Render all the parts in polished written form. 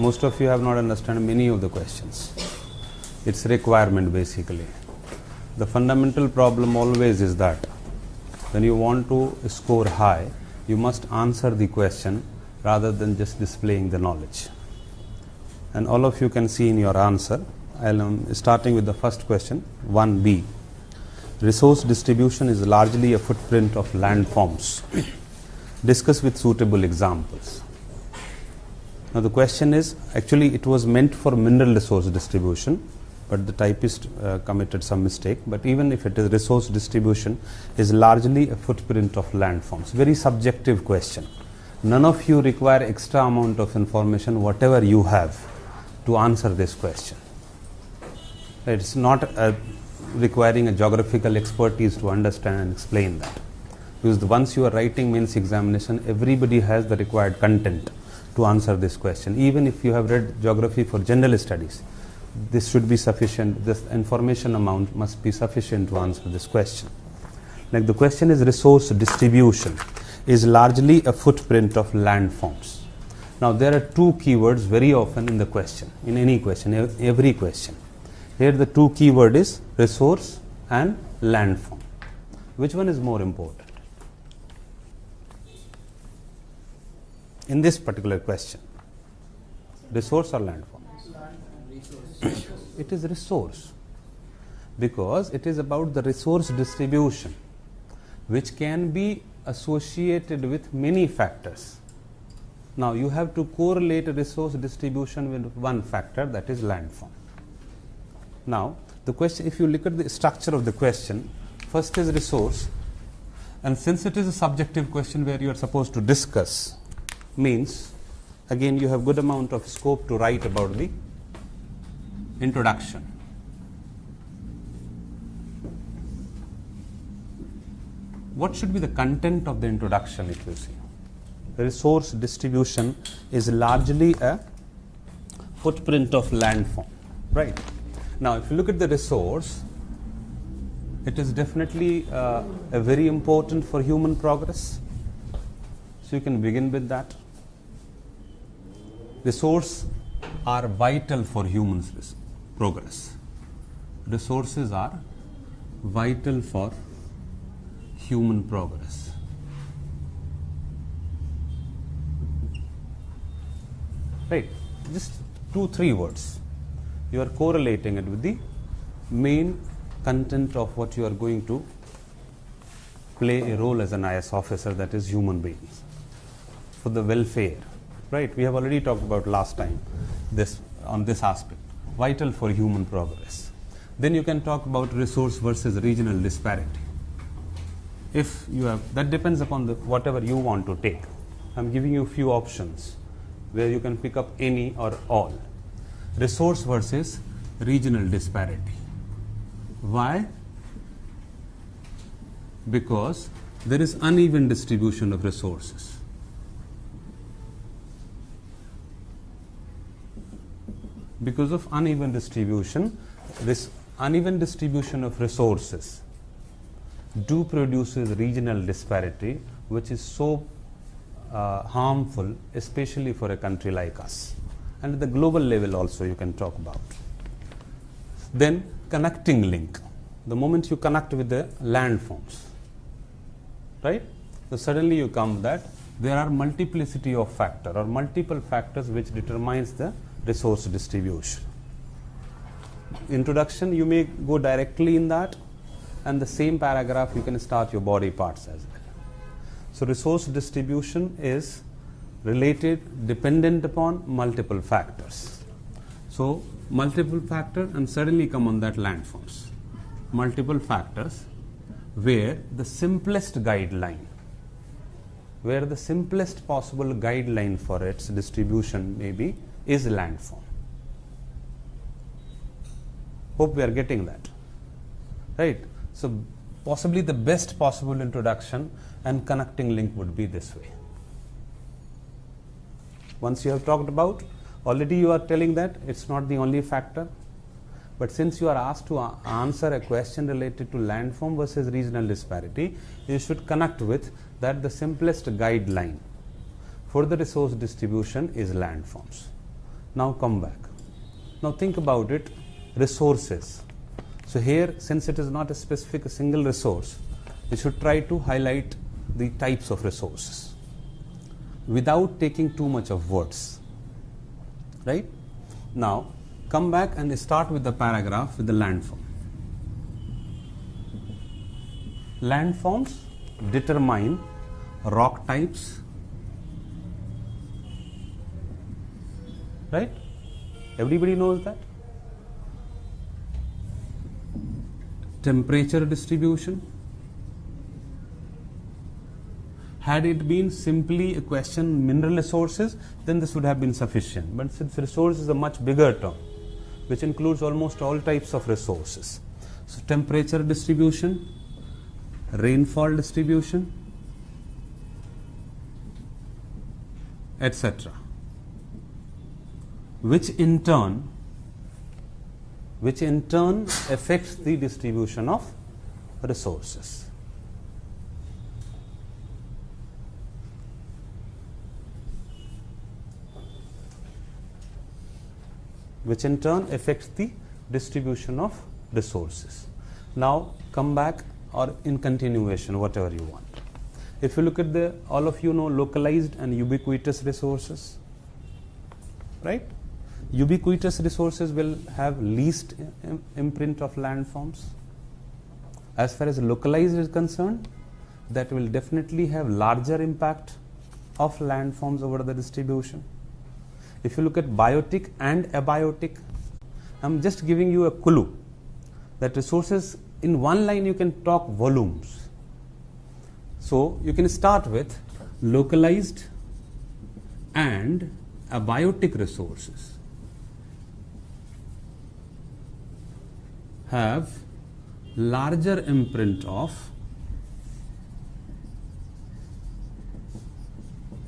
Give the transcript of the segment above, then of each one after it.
most of you have not understood many of the questions. It's requirement basically. The fundamental problem always is that when you want to score high, you must answer the question rather than just displaying the knowledge. And all of you can see in your answer. I'm starting with the first question, 1B. Resource distribution is largely a footprint of landforms. Discuss with suitable examples. Now the question is, actually it was meant for mineral resource distribution, but the typist committed some mistake. But even if it is resource distribution, is largely a footprint of landforms. Very subjective question. None of you require extra amount of information, whatever you have, to answer this question. It's not requiring a geographical expertise to understand and explain that. Because once you are writing mains examination, everybody has the required content to answer this question. Even if you have read geography for general studies, this should be sufficient. This information amount must be sufficient to answer this question. Like the question is, resource distribution is largely a footprint of landforms. Now there are two keywords very often in the question, in any question, every question. Here the two keyword is resource and landform. Which one is more important in this particular question? Resource or landform? It is resource, because it is about the resource distribution, which can be associated with many factors. Now you have to correlate resource distribution with one factor, that is landform. Now the question, if you look at the structure of the question, first is resource, and since it is a subjective question where you are supposed to discuss, means again you have good amount of scope to write about the introduction. What should be the content of the introduction? If you see, resource distribution is largely a footprint of landform, right? Now if you look at the resource, it is definitely a very important for human progress, so you can begin with that. Resources are vital for humans' progress. Resources are vital for human progress. Right, just 2-3 words. You are correlating it with the main content of what you are going to play a role as an IS officer, that is human beings, for the welfare. Right, we have already talked about last time this on this aspect, vital for human progress. Then you can talk about resource versus regional disparity. If you have, that depends upon the whatever you want to take. I'm giving you a few options where you can pick up any or all. Resource versus regional disparity. Why? Because there is uneven distribution of resources. Because of uneven distribution, this uneven distribution of resources do produces regional disparity, which is so harmful, especially for a country like us. And at the global level also you can talk about. Then connecting link. The moment you connect with the landforms, right? So suddenly you come that there are multiplicity of factor or multiple factors which determines the resource distribution. Introduction, you may go directly in that, and the same paragraph you can start your body parts as well. So resource distribution is related, dependent upon multiple factors. So multiple factor, and suddenly come on that landforms. Multiple factors where the simplest guideline, where the simplest possible guideline for its distribution maybe is landform. Hope we are getting that, right? So possibly the best possible introduction and connecting link would be this way. Once you have talked about, already you are telling that it's not the only factor, but since you are asked to answer a question related to landform versus regional disparity, you should connect with that the simplest guideline for the resource distribution is landforms. Now come back. Now think about it, resources. So here, since it is not a specific single resource, we should try to highlight the types of resources without taking too much of words. Right? Now come back and start with the paragraph with the landform. Landforms determine rock types, right? Everybody knows that. Temperature distribution. Had it been simply a question mineral resources, then this would have been sufficient. But since resource is a much bigger term, which includes almost all types of resources. So temperature distribution, rainfall distribution, etc., which in turn affects the distribution of resources. Which in turn affects the distribution of resources. Now come back, or in continuation, whatever you want. If you look at the, all of you know localized and ubiquitous resources, right? Ubiquitous resources will have least imprint of landforms. As far as localized is concerned, that will definitely have larger impact of landforms over the distribution. If you look at biotic and abiotic, I'm just giving you a clue that resources, in one line you can talk volumes. So you can start with localized and abiotic resources have larger imprint of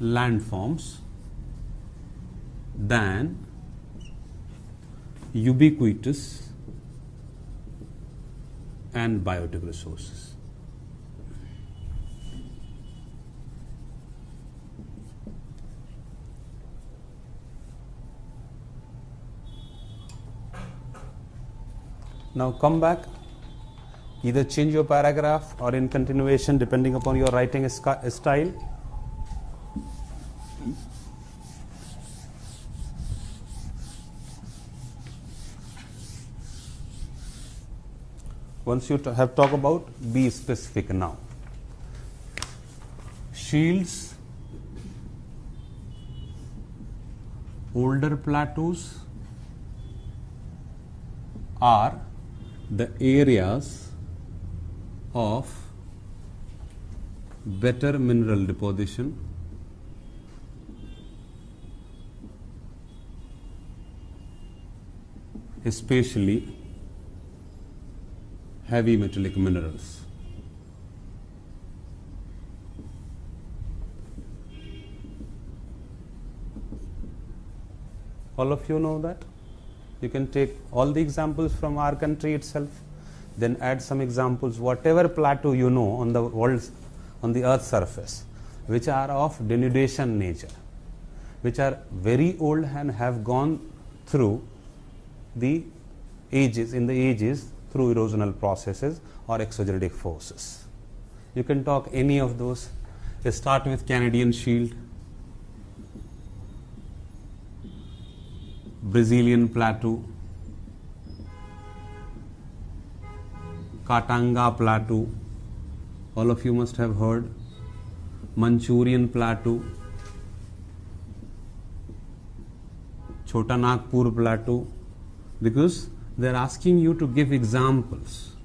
landforms than ubiquitous and biotic resources. Now come back, either change your paragraph or in continuation depending upon your writing style. Once you have talked about, be specific now. Shields, older plateaus are the areas of better mineral deposition especially heavy metallic minerals. All of you know that? You can take all the examples from our country itself, then add some examples, whatever plateau you know on the world, on the earth's surface, which are of denudation nature, which are very old and have gone through the ages, through erosional processes or exogeneric forces. You can talk any of those. Start with Canadian Shield, Brazilian Plateau, Katanga Plateau, all of you must have heard, Manchurian Plateau, Chota Nagpur Plateau, because they are asking you to give examples.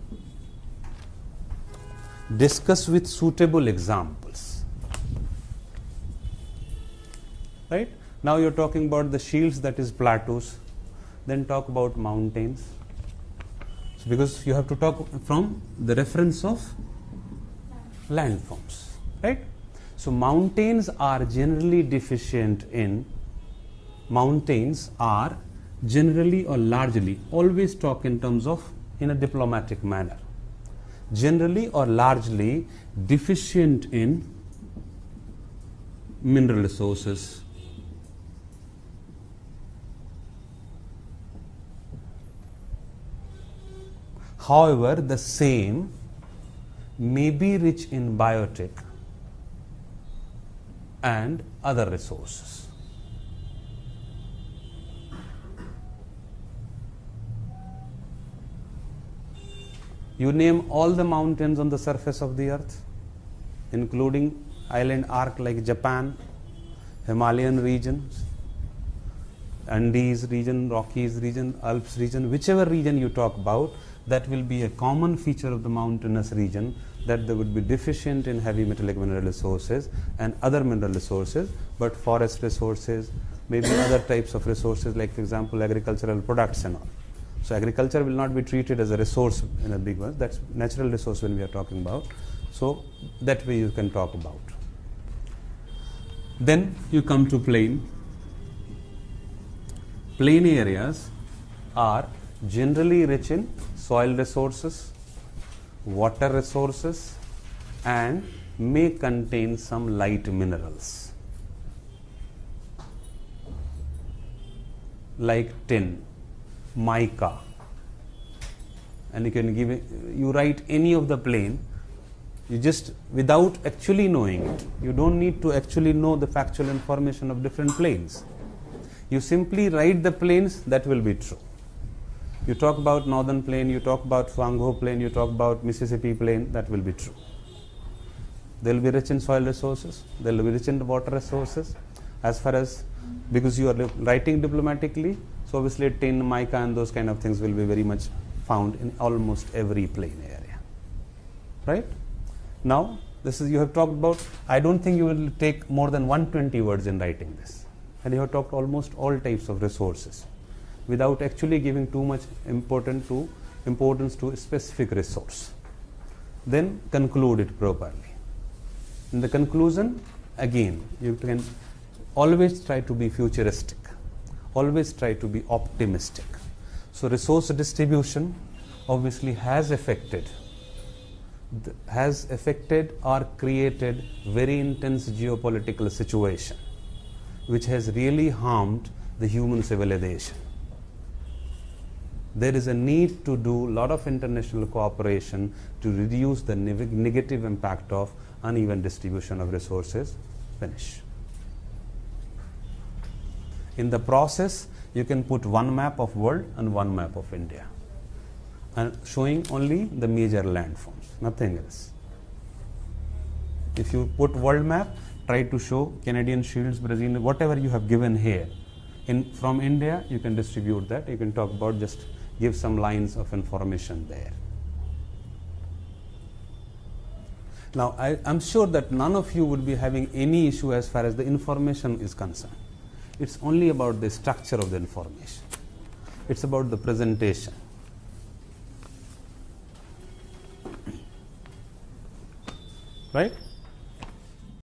Discuss with suitable examples. Right? Now you are talking about the shields, that is plateaus. Then talk about mountains. So because you have to talk from the reference of landforms. Right? So mountains are generally deficient in, mountains are generally or largely, always talk in terms of, in a diplomatic manner, generally or largely deficient in mineral resources, However, the same may be rich in biotic and other resources. You name all the mountains on the surface of the earth, including island arc like Japan, Himalayan regions, Andes region, Rockies region, Alps region, whichever region you talk about, that will be a common feature of the mountainous region, that they would be deficient in heavy metallic mineral resources and other mineral resources, but forest resources, maybe other types of resources like, for example, agricultural products and all. So agriculture will not be treated as a resource in a big way. That's natural resource when we are talking about. So that way you can talk about. Then you come to plain. Plain areas are generally rich in soil resources, water resources, and may contain some light minerals like tin, mica, and you can give it, you write any of the plain, you just without actually knowing it, you don't need to actually know the factual information of different plains. You simply write the plains, that will be true. You talk about northern plain, you talk about Swangho plain, you talk about Mississippi plain, that will be true. They will be rich in soil resources, they will be rich in water resources. As far as, because you are writing diplomatically, so obviously tin, mica and those kind of things will be very much found in almost every plain area. Right? Now, this is, you have talked about, I don't think you will take more than 120 words in writing this. And you have talked almost all types of resources without actually giving too much importance to a specific resource. Then conclude it properly. In the conclusion, again, you can always try to be futuristic, always try to be optimistic. So resource distribution obviously has affected or created very intense geopolitical situation, which has really harmed the human civilization. There is a need to do a lot of international cooperation to reduce the negative impact of uneven distribution of resources. Finish. In the process, you can put one map of world and one map of India, and showing only the major landforms, nothing else. If you put world map, try to show Canadian Shields, Brazil, whatever you have given here. From India, you can distribute that. You can talk about, just give some lines of information there. Now, I'm sure that none of you would be having any issue as far as the information is concerned. It's only about the structure of the information. It's about the presentation. Right?